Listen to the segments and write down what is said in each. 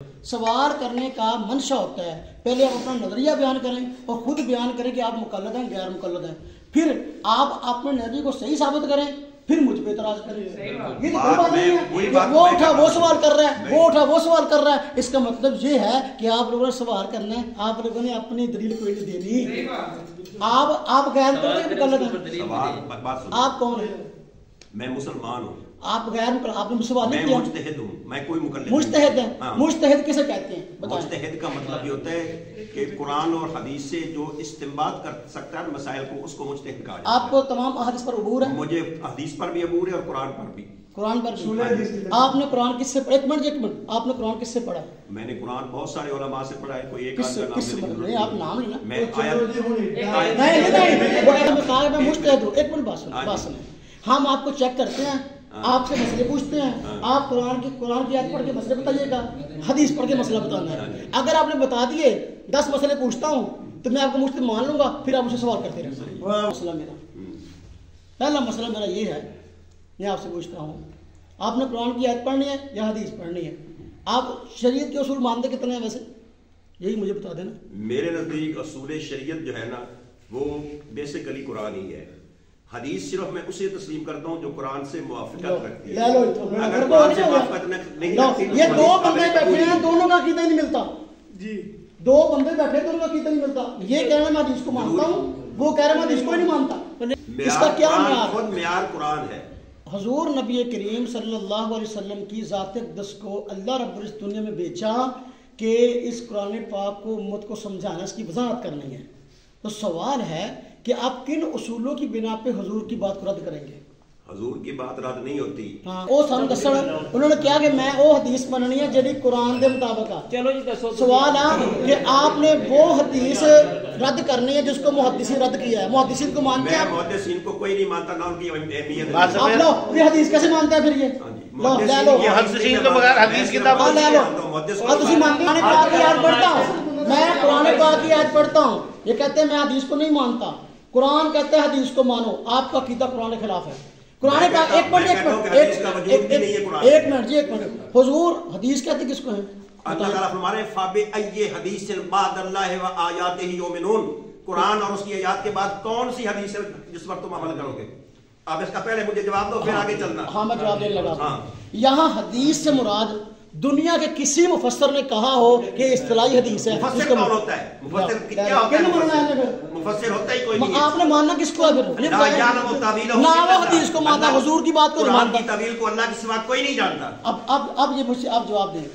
سوال کرنے کا منشا ہوتا ہے، پہلے آپ اپنا نظریہ بیان کریں اور خود بیان کریں کہ آپ مقلد ہیں غیر مقلد ہیں، پھر آپ اپنے نظریے کو صحیح ثابت کریں، پھر مجھ پہ اعتراض کریں۔ یہ تو کوئی بات نہیں ہے، وہ اٹھا وہ سوال کر رہا ہے، وہ اٹھا وہ سوال کر رہا ہے، اس کا مطلب یہ ہے کہ آپ لوگوں نے سوال کرنا ہے، آپ لوگوں نے اپنی دلیل کوئی نہیں دینی۔ آپ غیر مقلد ہیں، آپ کون ہیں؟ میں مسلمان ہوں۔ آپ غیر مقلد، آپ نے سوال نہیں میں کیا۔ مجتہد ہوں، میں کوئی مقلد مجتہد ہیں، مجتہد کسے کہتے ہیں؟ مجتہد کا مطلب یہ ہوتا ہے کہ قرآن اور حدیث سے جو استنباط کر سکتا ہے مسائل کو، اس کو مجتہد کہا جاتا ہے۔ آپ کو تمام احادیث پر عبور ہے؟ مجھے حدیث پر بھی عبور ہے اور قرآن پر بھی۔ قرآن پر بھی؟ آپ نے قرآن کس سے پڑھا؟ ایک منٹ، آپ نے قرآن کس سے پڑھا؟ میں نے قرآن بہت سارے علماء سے پڑھا ہے، کوئی ایک کس سے؟ نہیں آپ نام لینا۔ میں مجتہد ہوں، ایک منٹ بات سنیں، ہم آپ کو چیک کرتے ہیں، آپ سے مسئلے پوچھتے ہیں، آپ قرآن کی آیت پڑھ کے مسئلے بتائیے گا، حدیث پڑھ کے مسئلہ بتانا ہے۔ اگر آپ نے بتا دیے 10 مسئلے پوچھتا ہوں تو میں آپ کو مجتہد مان لوں گا، پھر آپ مجھ سے سوال کرتے رہیں۔ مسئلہ میرا پہلا مسئلہ میرا یہ ہے، میں آپ سے پوچھتا ہوں، آپ نے قرآن کی آیت پڑھنی ہے یا حدیث پڑھنی ہے؟ آپ شریعت کے اصول مانتے کتنے ہیں ویسے؟ یہی مجھے بتا دینا۔ میرے نزدیک اصول شریعت جو ہے نا وہ بیسیکلی قرآن ہی ہے، حدیث صرف میں اسے تسلیم کرتا ہوں جو قرآن سے موافقت رکھتی ہے۔ اگر قرآن سے موافقت نہیں رکھتی، یہ دو بندے بیٹھے ہیں، دونوں کا عقیدہ نہیں ملتا جی، دو بندے بیٹھے دونوں کا عقیدہ نہیں ملتا، یہ کہہ رہا ہے میں حدیث کو مانتا ہوں، وہ کہہ رہا ہے میں حدیث کو نہیں مانتا۔ اس کا کیا معیار؟ خود معیار قرآن ہے۔ حضور نبی کریم صلی اللہ علیہ وسلم کی ذات اقدس کو اللہ رب العزت دنیا میں بیچا کہ اس قرآن پاک کو امت کو سمجھانا، اس کی وضاحت کرنی ہے۔ تو سوال ہے کہ آپ کن اصولوں کی بنا پہ حضور کی بات کو رد کریں گے؟ حضور کی بات رد نہیں ہوتی۔ ہاں او سن دسن، انہوں نے کیا کہ میں وہ حدیث مننی ہے جڑی قرآن دے مطابق ہے۔ چلو جی دسو، سوال ہے کہ آپ نے وہ حدیث رد کرنی ہے جس کو محدثین رد کیا ہے۔ محدثین کو مانتے ہیں؟ میں محدثین کو کوئی نہیں مانتا، نہ ان کی اہمیت۔ آپ لو یہ حدیث کیسے مانتے ہیں پھر؟ یہ محدثین کو بغیر حدیث کتاب لے لو، اور تسی مانتے ہیں؟ قرآن کی آیت پڑھتا ہوں میں، قرآن پاک کی آیت پڑھتا ہوں، یہ کہتے ہیں میں حدیث کو نہیں مانتا، قرآن کہتے ہیں حدیث کو مانو، آپ کا عقیدہ قرآن کے خلاف ہے۔ قرآن پاک ایک منٹ جی، حضور حدیث کہتے کس کو ہیں؟ اللہ تعالیٰ فرما رہے ہیں فَبِأَيِّ حَدِيثٍ بَعْدَ اللَّهِ وَآيَاتِهِ يُؤْمِنُونَ۔ قرآن اور اس کی آیات کے بعد کون سی حدیث ہے جس پر تم عمل کرو گے؟ اب اس کا پہلے مجھے جواب دو، پھر آگے چلنا۔ ہاں میں جواب دینے لگا۔ یہاں حدیث سے مراد دنیا کے کسی مفسر نے کہا ہو کہ اصطلاحی حدیث ہے؟ مفسر کون ہوتا ہے؟ مفسر کیا ہوتا ہے؟ مفسر ہوتا ہی کوئی نہیں ہے۔ آپ نے ماننا کس کو ہے پھر؟ لا یعلم تاویلہ نہ وہ حدیث کو مانتا، حضور کی بات کو نہیں قرآن مانتا۔ کی تعویل کو اللہ کے سوا کوئی نہیں جانتا۔ اب یہ مجھ سے آپ جواب دیں۔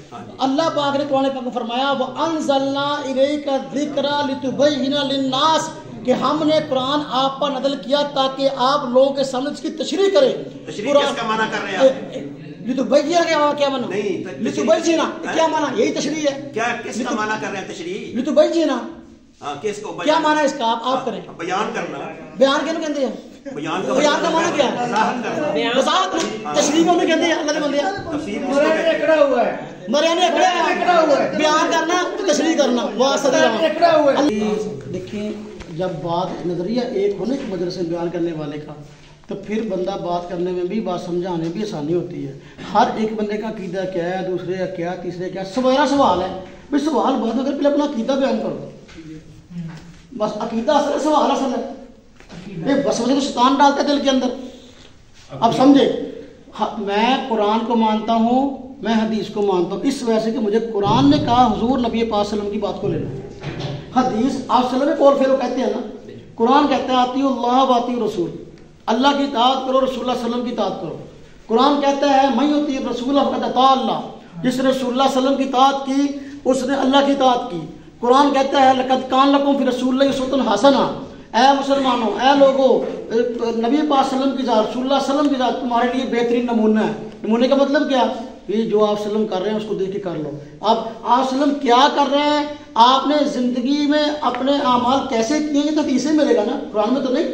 اللہ پاک نے قرآن پاک میں فرمایا وَأَنزَلْنَا إِلَيْكَ الذِّكْرَ لِتُبَيِّنَ لِلنَّاسِ کہ ہم نے قرآن آپ پر نازل کیا تاکہ آپ لوگوں کے سامنے اس کی تشریح کریں۔ تشریح کس کا معنی کر رہے ہیں آپ؟ لتبین کیا معنی؟ نہیں، لتبین کیا معنی؟ یہی تشریح ہے۔ کیا کس کا معنی کر رہے ہیں تشریح؟ لتبین ہاں، کس کو کیا معنی ہے اس کا؟ آپ کریں بیان کرنا۔ بیان کیوں کہتے ہیں؟ بیان کا معنی کیا ہے؟ وضاحت کرنا۔ تشریح کو کہتے ہیں اللہ نے بندے تفسیر اکڑا ہوا ہے، مرے اکڑا ہوا ہے، بیان کرنا تشریح کرنا اکڑا ہوا ہے۔ دیکھیں جب بات نظریہ ایک ہونے کی وجہ سے بیان کرنے والے کا، تو پھر بندہ بات کرنے میں بھی، بات سمجھانے میں بھی آسانی ہوتی ہے۔ ہر ایک بندے کا عقیدہ کیا ہے، دوسرے کا کیا، تیسرے کیا، سویرا سوال ہے بھائی، سوال بات اگر پہلے اپنا عقیدہ بیان کرو، بس عقیدہ اصل ہے، سوال اصل ہے۔ بس وجہ تو شیطان ڈالتا ہے دل کے اندر۔ اب سمجھے، میں قرآن کو مانتا ہوں، میں حدیث کو مانتا ہوں، اس وجہ سے کہ مجھے قرآن نے کہا حضور نبی پاک صلی اللہ علیہ وسلم کی بات کو لینا۔ حدیث آپ صلی اللہ علیہ وسلم کو کہتے ہیں نا، قرآن کہتا ہے آتی اللہ و آتی رسول، اللہ کی اطاعت کرو، رسول اللہ صلی اللہ علیہ وسلم کی اطاعت کرو۔ قرآن کہتا ہے من یطیع الرسول فقد اطاع اللہ، جس نے رسول اللہ صلی اللہ علیہ وسلم کی اطاعت کی اس نے اللہ کی اطاعت کی۔ قرآن کہتا ہے لقد کان لکم فی رسول اللہ اسوۃ حسنہ، اے مسلمانوں، اے لوگوں، نبی پاک صلی اللہ علیہ وسلم کی ذات، رسول اللہ صلی اللہ علیہ وسلم کی ذات تمہارے لیے بہترین نمونہ ہے۔ نمونے کا مطلب کیا؟ یہ جو آپ صلی اللہ علیہ وسلم کر رہے ہیں اس کو دیکھ کے کر لو۔ اب آپ صلی اللہ علیہ وسلم کیا کر رہے ہیں، آپ نے زندگی میں اپنے اعمال کیسے کیے ہیں، یہ تو حدیث سے ملے گا نا، قرآن میں تو نہیں۔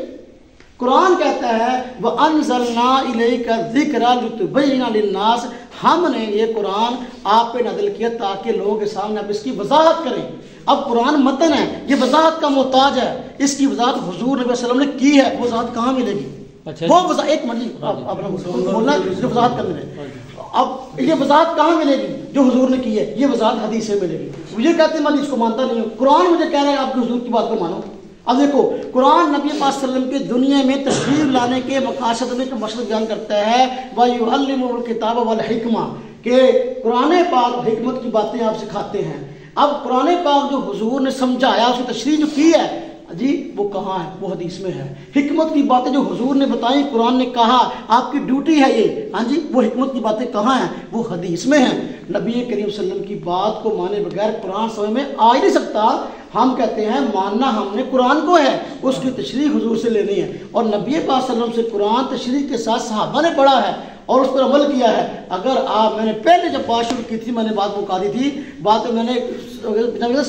قرآن کہتا ہے وَأَنزَلْنَا إِلَيْكَ الذِّكْرَ لِتُبَيِّنَ لِلنَّاسِ، ہم نے یہ قرآن آپ پہ نازل کیا تاکہ لوگوں کے سامنے آپ اس کی وضاحت کریں۔ اب قرآن متن ہے، یہ وضاحت کا محتاج ہے، اس کی وضاحت حضور نبی صلی اللہ علیہ وسلم نے کی ہے، وہ وضاحت کہاں ملے گی؟ وہ ایک منٹ اپنا بولنا، وضاحت کرنے میں اب یہ وضاحت کہاں ملے گی جو حضور نے کی ہے؟ یہ وضاحت حدیث سے ملے گی. مجھے کہتے ہیں میں حدیث کو مانتا نہیں ہوں, قرآن مجھے کہہ رہا ہے آپ کے حضور کی بات کو مانو. اب دیکھو قرآن نبی پاک صلی اللہ علیہ وسلم کے دنیا میں تشریف لانے کے مقاصد میں مقصد بیان کرتا ہے وَيُعَلِّمُ الْكِتَابَ وَالْحِكْمَةَ کہ قرآن پاک حکمت کی باتیں آپ سکھاتے ہیں. اب قرآن پاک جو حضور نے سمجھایا, اس کی تشریح جو کی ہے جی وہ کہاں ہے؟ وہ حدیث میں ہے. حکمت کی باتیں جو حضور نے بتائیں, قرآن نے کہا آپ کی ڈیوٹی ہے یہ, ہاں جی وہ حکمت کی باتیں کہاں ہیں؟ وہ حدیث میں ہیں. نبی کریم صلی اللہ علیہ وسلم کی بات کو مانے بغیر قرآن سمجھ میں آ ہی نہیں سکتا. ہم کہتے ہیں ماننا ہم نے قرآن کو ہے, اس کی تشریح حضور سے لینی ہے. اور نبی پاک صلی اللہ علیہ وسلم سے قرآن تشریح کے ساتھ صحابہ نے پڑھا ہے اور اس پر عمل کیا ہے. اگر آپ, میں نے پہلے جب بات شروع کی تھی میں نے بات مکا دی تھی, بات میں نے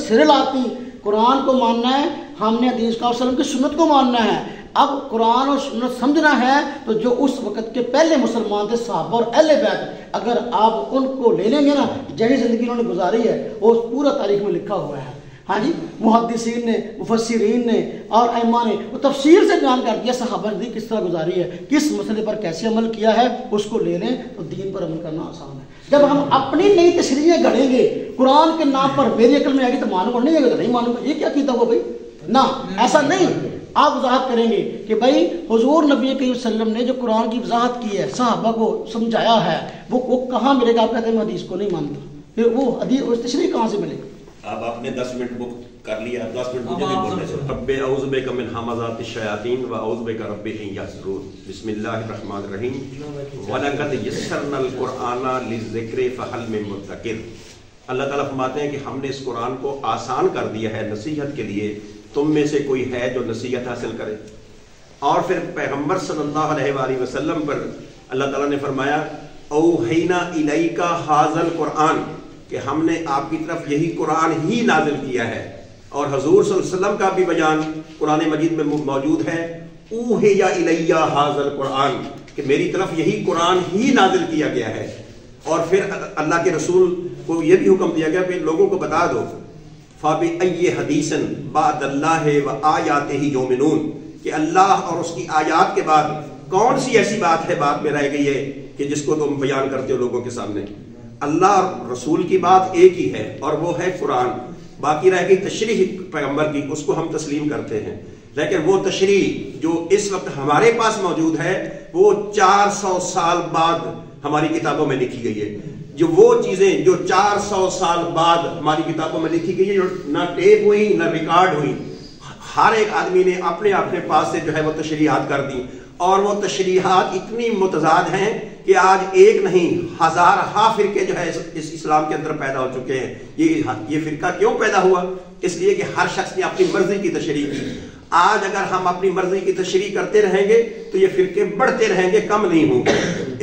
سرے لاتی. قرآن کو ماننا ہے, ہم نے حدیث کا وسلم کی سنت کو ماننا ہے. اب قرآن اور سنت سمجھنا ہے تو جو اس وقت کے پہلے مسلمان تھے صحابہ اور اہل بیت, اگر آپ ان کو لے لیں گے نا, جیسی زندگی انہوں نے گزاری ہے وہ پورا تاریخ میں لکھا ہوا ہے. ہاں جی محدثین نے, مفسرین نے اور ائمہ نے وہ تفصیل سے بیان کر دیا صحابہ نے کس طرح گزاری ہے, کس مسئلے پر کیسے عمل کیا ہے. اس کو لے لیں تو دین پر عمل کرنا آسان ہے. جب ہم اپنی نئی تشریحیں گھڑیں گے قرآن کے نام پر, میری عقل میں آئے گی تو مانوں گا, نہیں آئے گا تو نہیں مانوں گا. یہ کیا کیتا ہوا بھائی؟ نہ ایسا نہیں. آپ وضاحت کریں گے کہ بھائی حضور نبی کریم صلی اللہ علیہ وسلم نے جو قرآن کی وضاحت کی ہے, صحابہ کو سمجھایا ہے, وہ کہاں ملے گا؟ آپ کہتے ہیں میں حدیث کو نہیں مانتا, پھر وہ حدیث اور تشریح کہاں سے ملے گا؟ اب آپ نے 10 منٹ بک کر لیا, 10 منٹ مجھے بھی بولنے سے. رب اعوذ بک من ھمزات الشیاطین واعوذ بک رب ان یحضرون. بسم اللہ الرحمن الرحیم. وَلَقَدْ يَسَّرْنَا الْقُرْآنَ لِلذِّکْرِ فَهَلْ مِن مُدَّکِرٍ. اللہ تعالیٰ فرماتے ہیں کہ ہم نے اس قرآن کو آسان کر دیا ہے نصیحت کے لیے, تم میں سے کوئی ہے جو نصیحت حاصل کرے. اور پھر پیغمبر صلی اللہ علیہ وآلہ وسلم پر اللہ تعالیٰ نے فرمایا اوحینا الیک ھذا القرآن, کہ ہم نے آپ کی طرف یہی قرآن ہی نازل کیا ہے. اور حضور صلی اللہ علیہ وسلم کا بھی بیان قرآن مجید میں موجود ہے, اوحی الی ھذا القرآن, کہ میری طرف یہی قرآن ہی نازل کیا گیا ہے. اور پھر اللہ کے رسول کو یہ بھی حکم دیا گیا کہ لوگوں کو بتا دو فَبِأَيِّ حَدِيثٍ بَعْدَ اللَّهِ وَآيَاتِهِ يُؤْمِنُونَ, کہ اللہ اور اس کی آیات کے بعد کون سی ایسی بات ہے بات میں رہ گئی ہے کہ جس کو تم بیان کرتے ہو لوگوں کے سامنے. اللہ اور رسول کی بات ایک ہی ہے اور وہ ہے قرآن. باقی رہ گئی تشریح پیغمبر کی, اس کو ہم تسلیم کرتے ہیں. لیکن وہ تشریح جو اس وقت ہمارے پاس موجود ہے وہ 400 سال بعد ہماری کتابوں میں لکھی گئی ہے. جو وہ چیزیں جو 400 سال بعد ہماری کتابوں میں لکھی گئی ہے, جو نہ ٹیپ ہوئی نہ ریکارڈ ہوئی, ہر ایک آدمی نے اپنے اپنے پاس سے جو ہے وہ تشریحات کر دی. اور وہ تشریحات اتنی متضاد ہیں کہ آج ایک نہیں ہزارہ فرقے جو ہے اس اسلام کے اندر پیدا ہو چکے ہیں. یہ فرقہ کیوں پیدا ہوا؟ اس لیے کہ ہر شخص نے اپنی مرضی کی تشریح کی. آج اگر ہم اپنی مرضی کی تشریح کرتے رہیں گے تو یہ فرقے بڑھتے رہیں گے, کم نہیں ہوں گے.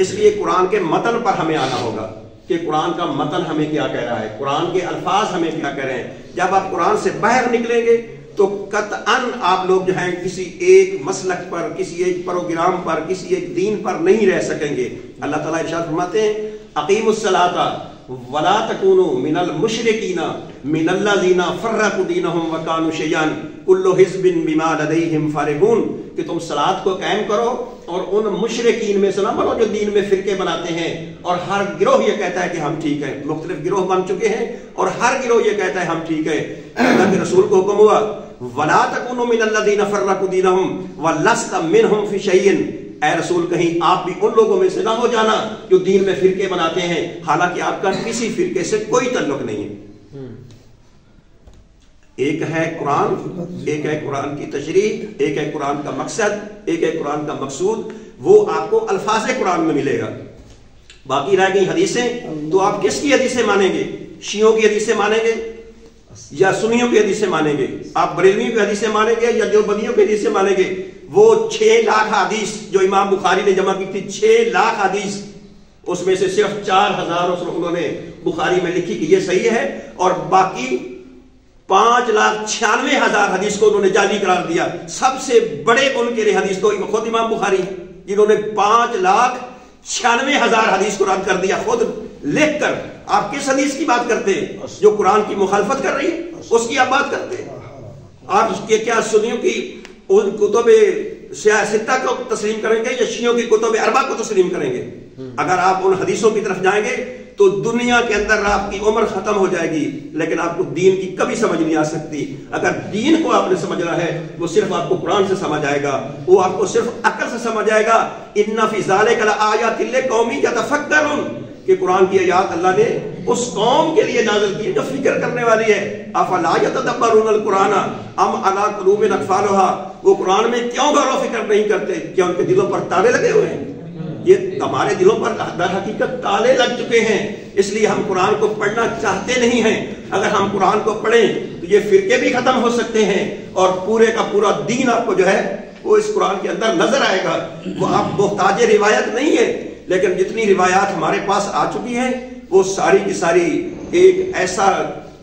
اس لیے قرآن کے متن پر ہمیں آنا ہوگا کہ قرآن کا متن ہمیں کیا کہہ رہا ہے, قرآن کے الفاظ ہمیں کیا کہہ رہے ہیں. جب آپ قرآن سے باہر نکلیں گے تو قطعاً آپ لوگ جو ہیں کسی ایک مسلک پر, کسی ایک پروگرام پر, کسی ایک دین پر نہیں رہ سکیں گے. اللہ تعالیٰ ارشاد فرماتے ہیں اقیموا الصلاۃ ولا تکونوا من المشرکین من الذین فرقوا دینہم وکانوا شیعا کل حزب بما لدیہم فرحون, کہ تم صلاۃ کو قائم کرو اور ان مشرکین میں سے نہ بنو جو دین میں فرقے بناتے ہیں اور ہر گروہ یہ کہتا ہے کہ ہم ٹھیک ہیں. مختلف گروہ بن چکے ہیں اور ہر گروہ یہ کہتا ہے ہم ٹھیک ہیں. اللہ کے رسول کو حکم ہوا وَلَا تَكُونُوا مِنَ الَّذِينَ فَرَّقُوا دِينَهُمْ وَلَسْتَ مِنْهُمْ فِي شَيْءٍ, اے رسول کہیں آپ بھی ان لوگوں میں سے نہ ہو جانا جو دین میں فرقے بناتے ہیں, حالانکہ آپ کا کسی فرقے سے کوئی تعلق نہیں ہے. ایک ہے قرآن, ایک ہے قرآن کی تشریح, ایک ہے قرآن کا مقصد, ایک ہے قرآن کا مقصود. وہ آپ کو الفاظ قرآن میں ملے گا. باقی رہ گئی حدیثیں, تو آپ کس کی حدیثیں مانیں گے؟ شیعوں کی حدیثیں مانیں گے یا سنیوں کی حدیثیں مانیں گے؟ آپ بریلویوں کی حدیثیں مانیں گے یا دیوبندیوں کی حدیثیں مانیں گے؟ وہ 6 لاکھ حدیث جو امام بخاری نے جمع کی تھی, 6 لاکھ حدیث, اس میں سے صرف 4000 انہوں نے بخاری میں لکھی کہ یہ صحیح ہے, اور باقی 5,96,000 حدیث کو انہوں نے جعلی قرار دیا. سب سے بڑے منکر حدیث تو خود امام بخاری ہیں جنہوں نے 5,96,000 حدیث کو رد کر دیا خود لکھ کر. آپ کس حدیث کی بات کرتے ہیں؟ جو قرآن کی مخالفت کر رہی ہے اس کی آپ بات کرتے ہیں. آپ کیا سنیوں کی ان کتب सित्ता को तस्लीम करेंगे या शियों की कुतुब अरबा को तस्लीम करेंगे? अगर आप उन हदीसों की तरफ जाएंगे तो दुनिया के अंदर आपकी उम्र खत्म हो जाएगी, लेकिन आपको दीन की कभी समझ नहीं आ सकती। अगर दीन को आपने समझना है वो सिर्फ आपको कुरान से समझ आएगा, वो आपको सिर्फ अक्ल से समझ आएगा। इन्ना फी ज़ालिका लआयातिन लिक़ौमिन यतफ़क्करून, कि कुरान की आयत अल्लाह ने उस कौम के लिए नाज़िल की जो फिक्र करने वाली है। अफ़ला यतदब्बरूनल कुरान अम अला क़ुलूबिन अक़फ़ालुहा, वो कुरान में क्यों गौर व फिक्र नहीं करते? क्या उनके दिलों पर ताले लगे हुए हैं? ये हमारे दिलों पर दर हकीकत ताले लग चुके हैं, इसलिए हम कुरान को पढ़ना चाहते नहीं हैं। अगर हम कुरान को पढ़ें तो ये फिरके भी खत्म हो सकते हैं और पूरे का पूरा दीन आपको जो है वो इस कुरान के अंदर नजर आएगा। वो आप मोहताज रिवायत नहीं है, लेकिन जितनी रिवायात हमारे पास आ चुकी हैं वो सारी की सारी एक ऐसा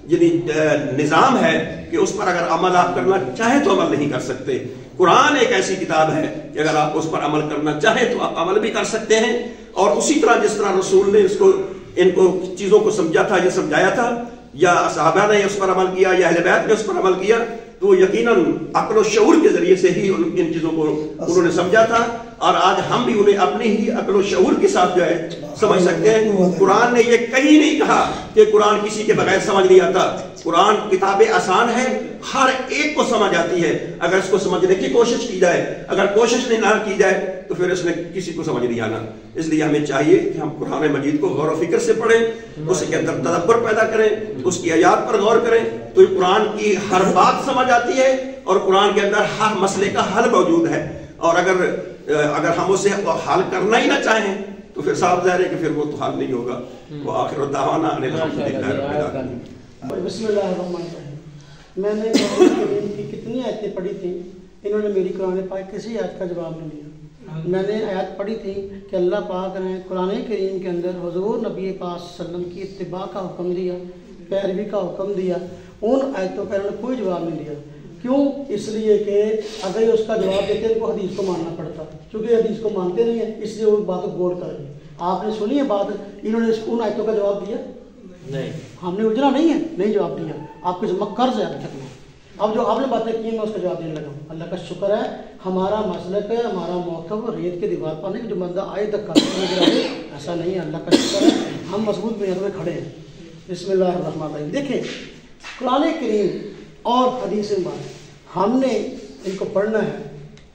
निजाम है कि उस पर अगर अमल आप करना चाहें तो अमल नहीं कर सकते। कुरान एक ऐसी किताब है कि अगर आप उस पर अमल करना चाहें तो आप अमल भी कर सकते हैं। और उसी तरह जिस तरह रसूल ने इनको चीजों को समझा था, ये समझाया था, या सहाबा ने उस पर अमल किया या अहले बैत ने उस पर अमल किया, तो यकीनन अक्ल और शऊर के जरिए से ही इन चीजों को उन्होंने समझा था। और आज हम भी उन्हें अपने ही अक्ल और शऊर के साथ जो है समझ सकते हैं। कुरान ने ये कहीं नहीं कहा कि कुरान किसी के बगैर समझ नहीं आता। कुरान किताबें आसान है, हर एक को समझ आती है अगर इसको समझने की कोशिश की जाए। अगर कोशिश नहीं ना की जाए तो फिर इसमें किसी को समझ नहीं आना। इसलिए हमें चाहिए कि हम कुरान मजीद को गौर व फिक्र से पढ़ें, उसके अंदर तदब्बर पैदा करें, उसकी आयात पर गौर करें, तो कुरान की हर बात समझ आती है और कुरान के अंदर हर मसले का हल मौजूद है। और अगर हम उसे हल करना ही ना चाहें तो फिर साफ ज़ाहिर है कि फिर वो तो हल नहीं होगा। वो आखिर दावाना मैंने कुरान करीम की कितनी आयतें पढ़ी थी, इन्होंने मेरी कुरान पाक किसी आयत का जवाब नहीं दिया। मैंने आयत पढ़ी थी कि अल्लाह पाक ने कुरान करीम के अंदर हुज़ूर नबी पाक सल्लल्लाहु अलैहि वसल्लम की इत्तिबा का हुक्म दिया, पैरवी का हुक्म दिया। उन आयतों पर इन्होंने कोई जवाब नहीं दिया। क्यों? इसलिए कि अगर ये उसका जवाब देते उनको हदीस को मानना पड़ता, क्योंकि हदीस को मानते नहीं है, इसलिए वो बात को गौर करेंगे। आपने सुनी है बात, इन्होंने उन आयतों का जवाब दिया नहीं, हमने उलझना नहीं है, नहीं जवाब दिया। आपके ज़िम्मा कर्ज है अभी तक में। अब जो आपने बातें की मैं उसका जवाब देने लगा हूँ। अल्लाह का शुक्र है, हमारा मसलक है, हमारा मौक़िफ़ रेत के दीवार पर नहीं, जो बंदा आए तक ऐसा नहीं है। अल्लाह का शुक्र है, हम मजबूत बुनियाद में खड़े हैं। बिस्मिल्लाहिर्रहमानिर्रहीम। देखें, कुरान करीम और हदीस बात, हमने इनको पढ़ना है,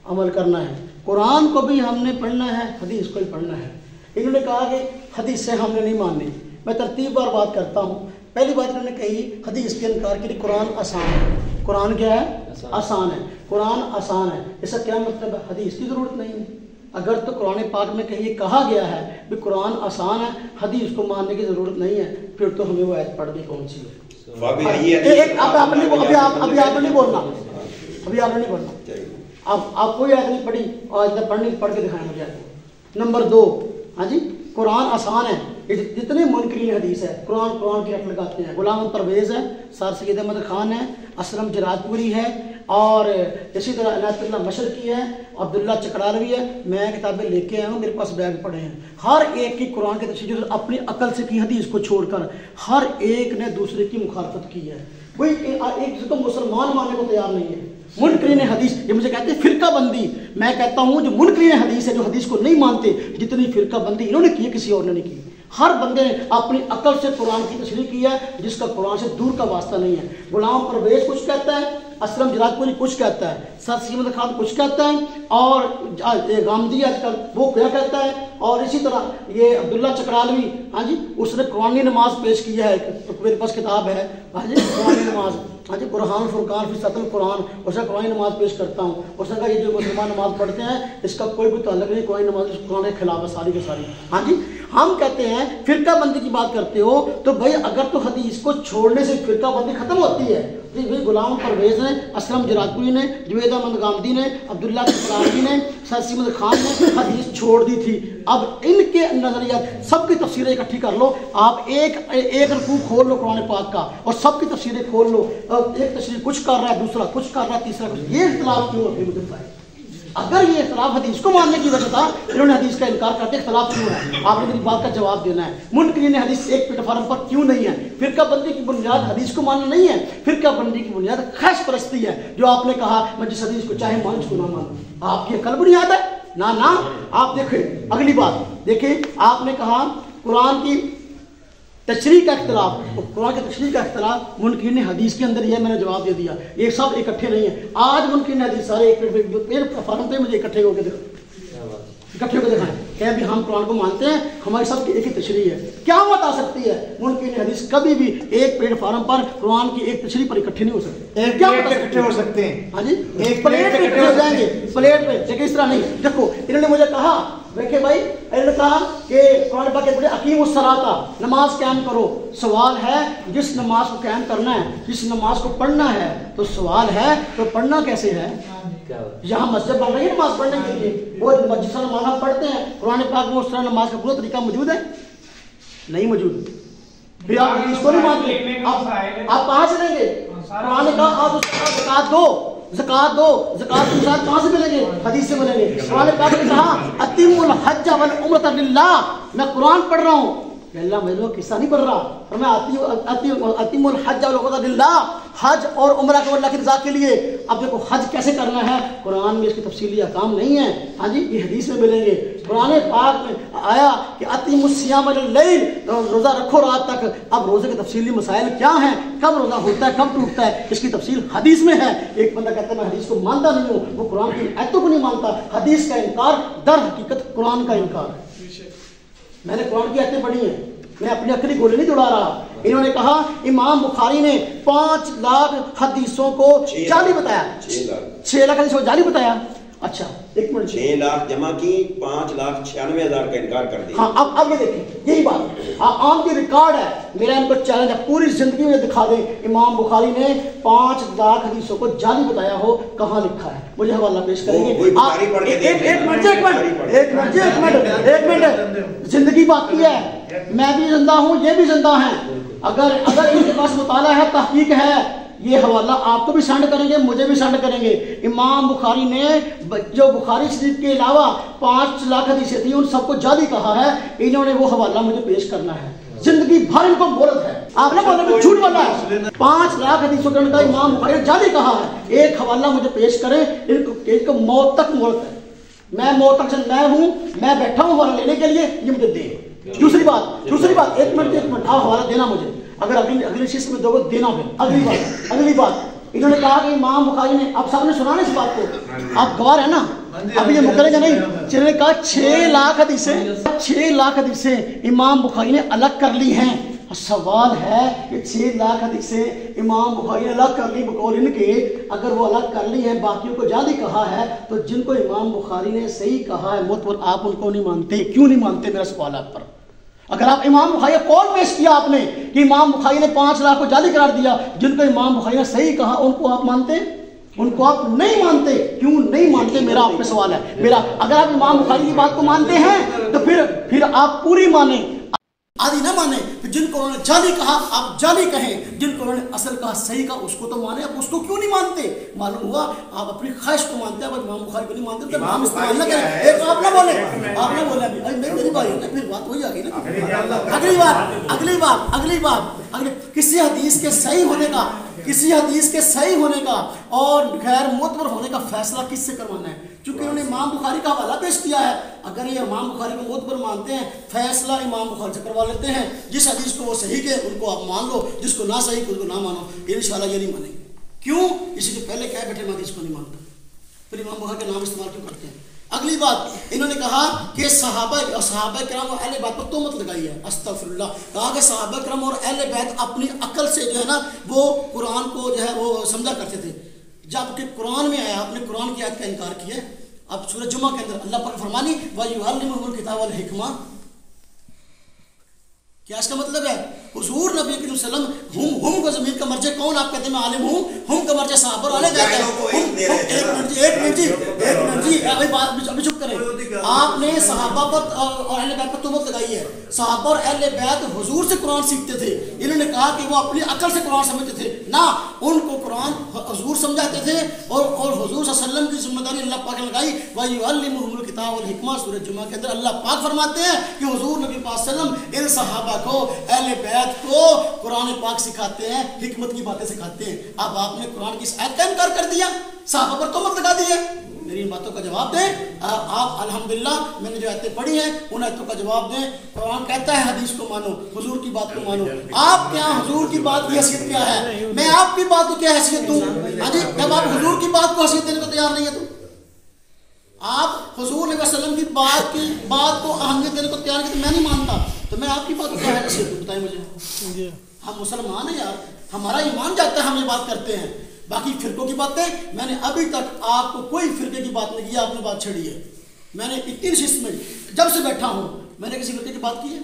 अमल करना है। कुरान को भी हमने पढ़ना है, हदीस को भी पढ़ना है। इन्होंने कहा कि हदीस से हमने नहीं माननी। मैं तरतीब बार बात करता हूँ। पहली बात इन्होंने कही हदीस के इनकार के लिए कुरान आसान है। कुरान क्या है? आसान है। कुरान आसान है, इसका क्या मतलब है? हदीस की ज़रूरत नहीं है। अगर तो कुरान पाक में कहीं कहा गया है कि कुरान आसान है, हदीस को मानने की ज़रूरत नहीं है, फिर तो हमें वो आयत पढ़नी कौन सी है? आप नहीं बोलना, अभी आपने नहीं बोलना। आप कोई आयत नहीं पढ़ी और पढ़ के दिखाएं मुझे। नंबर 2, हाँ जी, कुरान आसान है। जितने मुनकरीन हदीस है कुरान की रट लगाते हैं। गुलाम परवेज़ है, सर सैयद अहमद खान है, असलम जराजपुरी है, और इसी तरह इनायतुल्लाह मशरकी है, अब्दुल्ला चकरालवी है। मैं किताबें लेके आया हूँ, मेरे पास बैग पड़े हैं। हर एक की कुरान के तफसीर अपनी अकल से की, हदीस को छोड़कर हर एक ने दूसरे की मुखालफत की है। कोई एक तो मुसलमान मानने को तैयार नहीं है। मुनकरीन हदीस, ये मुझे कहते हैं फिरका बंदी। मैं कहता हूँ जो मुनकरीन हदीस है, जो हदीस को नहीं मानते, जितनी फिरका बंदी इन्होंने की है किसी और ने नहीं की। हर बंदे ने अपनी अकल से कुरान की तशरीह की है, जिसका कुरान से दूर का वास्ता नहीं है। गुलाम परवेज़ कुछ कहता है, असलम जराजपुरी कुछ कहता है, सर सैयद अहमद खान कुछ कहता है, और गामदी आजकल वो क्या कहता है, और इसी तरह ये अब्दुल्ला चकरालवी, हाँ जी, उसने कुरानी नमाज पेश की है। तो मेरे पास किताब है, हाँ जी, कुरानी नमाज, हाँ जी, कुरान फुरकान फिर सतल कुरान, उसका कुरानी नमाज पेश करता हूँ। उसने कहा ये जो मुसलमान नमाज पढ़ते हैं इसका कोई भी ताल्लुक नहीं, कुरानी नमाज कुरान के खिलाफ है सारी की सारी। हाँ जी, हम कहते हैं फिरका बंदी की बात करते हो तो भाई अगर तो हदीस को छोड़ने से फिरका बंदी खत्म होती है। भाई गुलाम परवेज़ ने, असलम जराजपुरी ने, जुवेद अहमद गामदी ने, अब्दुल्ला चकरालवी ने, सर सैयद अहमद खान ने हदीस छोड़ दी थी। अब इनके नजरियात सबकी तफसीरें इकट्ठी कर लो। आप एक रकू खोल लो कुरान पाक का और सबकी तफसीरें खोल लो। एक तफसीर कुछ कर रहा है, दूसरा कुछ कर रहा है, तीसरा कुछ। ये इख्तिलाफ क्यों होते मुझे बताएं? अगर ये इख्तलाफ हदीस को मानने की वजह था, इन्होंने हदीस का इनकार करते इख्तलाफ क्यों है? आपने मेरी बात का जवाब देना है। मुनकरीन हदीस एक प्लेटफार्म पर क्यों नहीं है? फिरका बंदी की बुनियाद हदीस को मानना नहीं है, फिरका बंदी की बुनियाद खैश परस्ती है। जो आपने कहा मैं जिस हदीस को चाहे मान उसको ना मानूं, आपकी अकल बुनियाद है ना? ना। आप देखें अगली बात, देखिए आपने कहा कुरान की तशरीह का इख्तलाफ, कुरान की तशरीह का इख्तलाफ मुनकरीन हदीस के अंदर ही है। मैंने जवाब दे दिया, ये सब इकट्ठे नहीं है। आज मुनकरीन हदीस सारे एक फॉर्म पे मुझे इकट्ठे होकर दिखाएं कि भी हम कुरान को मानते हैं, हमारी सब की एक ही तशरीह है। क्या बात आ सकती है? मुनकरीन हदीस कभी भी एक प्लेटफार्म पर कुरान की एक तशरीह पर इकट्ठे नहीं हो सकते। एक क्या इकट्ठे हो सकते हैं? हाँ जी, एक प्लेट पे इकट्ठे हो जाएंगे, प्लेट पे। देखिए इस तरह नहीं। देखो इन्होंने मुझे कहा, देखिए भाई इन्होंने कहा कि कुरान पाक के अकीमुस सलाता, नमाज कायम करो। सवाल है जिस नमाज को कायम करना है, जिस नमाज को पढ़ना है, तो सवाल है तो पढ़ना कैसे है? यहाँ मस्जिद बन रही है नमाज पढ़ने के लिए, वो जिस तरह नमाज हम पढ़ते हैं कुरान पाक में उस तरह नमाज का पूरा तरीका मौजूद है? नहीं मौजूद। फिर आप इसको नहीं मानते, आप कहाँ से लेंगे? कुरान ने कहा आप ज़कात दो, ज़कात दो, ज़कात के साथ कहाँ से मिलेंगे? हदीस से मिलेंगे। कुरान पाक ने कहा अतीमुल हज्ज वल उम्रत लिल्लाह, मैं कुरान पढ़ रहा हूँ, अल्लाह मैं लोग किस्सा नहीं पढ़ रहा, और मैं अतीमुल हज्ज वल उम्रत लिल्लाह, हज और उम्रा को अल्लाह की रज़ा के लिए। अब देखो हज कैसे करना है, कुरान में इसकी तफसीली अहकाम नहीं है। हाँ जी, ये हदीस में मिलेंगे। कुरान पाक में आया कि अतीमुस सियाम लैल, रोज़ा रखो रात तक। अब रोज़े के तफसीली मसाइल क्या हैं, कब रोज़ा होता है, कब टूटता है, इसकी तफसील हदीस में है। एक बंदा कहता है मैं हदीस को मानता नहीं हूँ, वो कुरान की आयतों को नहीं मानता। हदीस का इनकार दर हकीकत कुरान का इनकार है। मैंने कुरान की आयतें पढ़ी हैं, मैं अपनी अकली गोली नहीं उड़ा रहा। इन्होंने कहा इमाम बुखारी ने 5 लाख हदीसों को जाली बताया, 6 लाख हदीसों को जाली बताया। अच्छा एक मिनट, 6 लाख जमा की, 5,96,000 का इनकार कर दिया। हाँ अब ये देखें, यही बात आम की रिकॉर्ड है। मेरा इनको चैलेंज है, पूरी जिंदगी में दिखा दें इमाम बुखारी ने 5 लाख हदीसों को जाली बताया हो, कहाँ लिखा है? मुझे हवाला पेश करेंगे। एक मिनट, जिंदगी बाकी है, मैं भी जिंदा हूँ, ये भी जिंदा है। अगर इनके पास मुताला है, तहकीक है, ये हवाला आपको भी सेंड करेंगे, मुझे भी सेंड करेंगे। इमाम बुखारी ने जो बुखारी शरीफ के अलावा 5 लाख हदीसें थी, उन सबको जाली कहा है। इन्होंने वो हवाला मुझे पेश करना है। जिंदगी भर इनको मोहलत है, आपने बोला झूठ बोला है। 5 लाख हदीसों का इमाम बुखारी ने जाली कहा है। एक हवाला मुझे पेश करें, इनको मौत तक मोहलत है। मैं मौत तक मैं हूँ, मैं बैठा हूँ हवाला लेने के लिए, ये मुझे दे। दूसरी बात, एक मिनट आप हवाला देना मुझे, अगर अगली शिष्ट में दोगे देना। फिर अगली बात इन्होंने कहा कि इमाम बुखारी ने, आप सामने सुना ना इस बात को, आप गवाह है ना, अभी ये मुकरेगा नहीं। इन्होंने कहा 6 लाख हदीसें इमाम बुखारी ने अलग कर ली हैं। सवाल है कि 6 लाख हदीसें इमाम बुखारी ने अलग कर ली बकौल इनके, अगर वो अलग कर ली है, बाकियों को जाली कहा है, तो जिनको इमाम बुखारी ने सही कहा है मुतबर, आप उनको नहीं मानते, क्यों नहीं मानते? मेरा सवाल आप पर। अगर आप इमाम बुखारी कौन पेश किया आपने कि इमाम बुखारी ने 5 लाख को जाली करार दिया, जिनको इमाम बुखारी ने सही कहा उनको आप मानते, उनको आप नहीं मानते, क्यों नहीं मानते? मेरा आप पे सवाल है मेरा। अगर आप इमाम बुखारी की बात को मानते हैं तो फिर आप पूरी माने, आदि ना माने। जिनको उन्होंने जाली कहा आप जाली कहें, जिनको उन्होंने असल कहा सही कहा उसको तो माने। आप उसको क्यों नहीं मानते? मालूम हुआ आप अपनी ख्वाहिश को मानते हैं, इमाम बुखारी को नहीं मानते। तो नाम इस्तेमाल ना करें। एक आप ना बोले, मेरी बात है, फिर बात वही आ गई ना। अगली बात किसी हदीस के सही होने का और गैर मुतबर होने का फैसला किससे करवाना है? क्योंकि उन्होंने इमाम बुखारी का हवाला पेश किया है। अगर ये इमाम बुखारी को मुतबर मानते हैं, फैसला इमाम बुखारी से करवा लेते हैं। जिस हदीस को वो सही के उनको आप मान लो, जिसको ना सही के उनको ना मानो। इंशाल्लाह ये नहीं मानेंगे। क्यों? इसके पहले क्या बैठे मैं हदीस को नहीं मानता, फिर इमाम बुखारी का नाम इस्तेमाल क्यों करते हैं? अगली बात इन्होंने कहा कि सहाबा किराम और अहले बैत पर तोहमत लगाई है। अस्तगफिरुल्लाह। कहा कि सहाबा किराम और अहले बैत अपनी अकल से जो है ना वो कुरान को जो है वो समझा करते थे, जबकि कुरान में आया आपने कुरान की आयत का इनकार किया। अब सूरह जुमा के अंदर अल्लाह पाक फरमानी वयुअल्लिमुहुल किताब वल हिकमा, क्या इसका मतलब है? हुजूर नबी करीम सल्लल्लाहु अलैहि वसल्लम हम को में ज़मीर का मर्जे कौन? आप कहते हैं मैं आलिम हूँ, हम का मर्जे साहब और अलग है। एक मिनट जी अभी चुप करें। आपने सहाबा पर और अहले बैत पर तोहमत लगाई है। सहाबा और अहले बैत हुजूर से कुरान सीखते थे। इन्होंने कहा कि वो अपनी अकल से कुरान समझते थे ना, उनको कुरान हुजूर समझाते थे और हुजूर सल्लल्लाहु अलैहि वसल्लम की जिम्मेदारी अल्लाह पाक ने लगाई। व युअल्लिमुहुमुल किताब वल हिकमा सूरह जुमा के अंदर अल्लाह पाक फरमाते हैं कि हुजूर नबी पाक सल्लल्लाहु अलैहि वसल्लम इन सहाबा को, अहले बैत को कुरान पाक सिखाते हैं, हिकमत की बातें सिखाते हैं। अब आपने कुरान की इस आयत का इनकार कर दिया, सहाबा पर तोहमत लगा दी है। मेरी इन बातों का जवाब दें। आप अल्हम्दुलिल्लाह मैंने जो आयतें पढ़ी हैं उन आयतों का जवाब दें। कुरान कहता है हदीस को मानो, हुजूर की बात को मानो। आप क्या हुजूर की बात की हैसियत क्या है? मैं आपकी बात को क्या हैसियत दूं? हाँ जी, जब आप हुजूर की बात को हैसियत देने को तैयार नहीं है तो आप हुजूर नबी वसल्लम की बात को अहमियत देने को तैयार नहीं, तो मैं नहीं मानता, तो मैं आपकी बात को क्या हैसियत दूं? बताइए मुझे। हम मुसलमान हैं यार, हमारा ईमान जाता है, हम ये बात करते हैं। बाकी फिरकों की बातें मैंने अभी तक आपको कोई फिरके की बात नहीं की, आपने बात छेड़ी है। मैंने इतनी शिस्त में जब से बैठा हूं मैंने किसी फिरके की बात की है?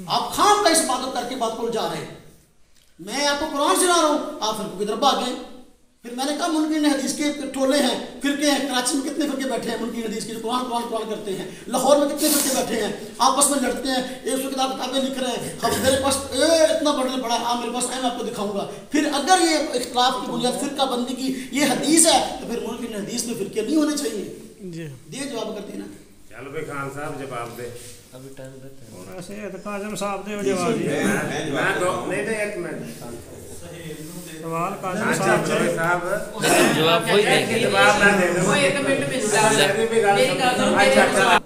आप खाम का इस बात को करके बात को उलझा रहे हैं। मैं आपको कुरान सुना रहा हूं, आप फिरकों की तरफ भाग गए। फिर मैंने कहा मुनकिर हदीस के टोले हैं, फिरके हैं। कराची में कितने फिरके बैठे हैं मुनकिर हदीस के, जो कुरान करते हैं। लाहौर में कितने फिरके बैठे हैं, आपस में लड़ते हैं, एक सौ किताबें लिख रहे हैं। अब मेरे पास इतना बड़ा है, मेरे पास मैं आपको दिखाऊंगा। फिर अगर ये इख्तिलाफ की बुनियाद फिरका बंदी की ये हदीस है तो फिर मुनकिर हदीस में फिरके नहीं होने चाहिए। दिए जवाब करती है ना। चलो भाई खान साहब जवाब दे। अभी टाइम रहता है। ऐसे काजम साहब दे जवाब दिया। मैं तो नहीं एक मिनट सवाल काजम साहब जवाब वही देंगे। जवाब ना दे दो। वो एक मिनट में अच्छा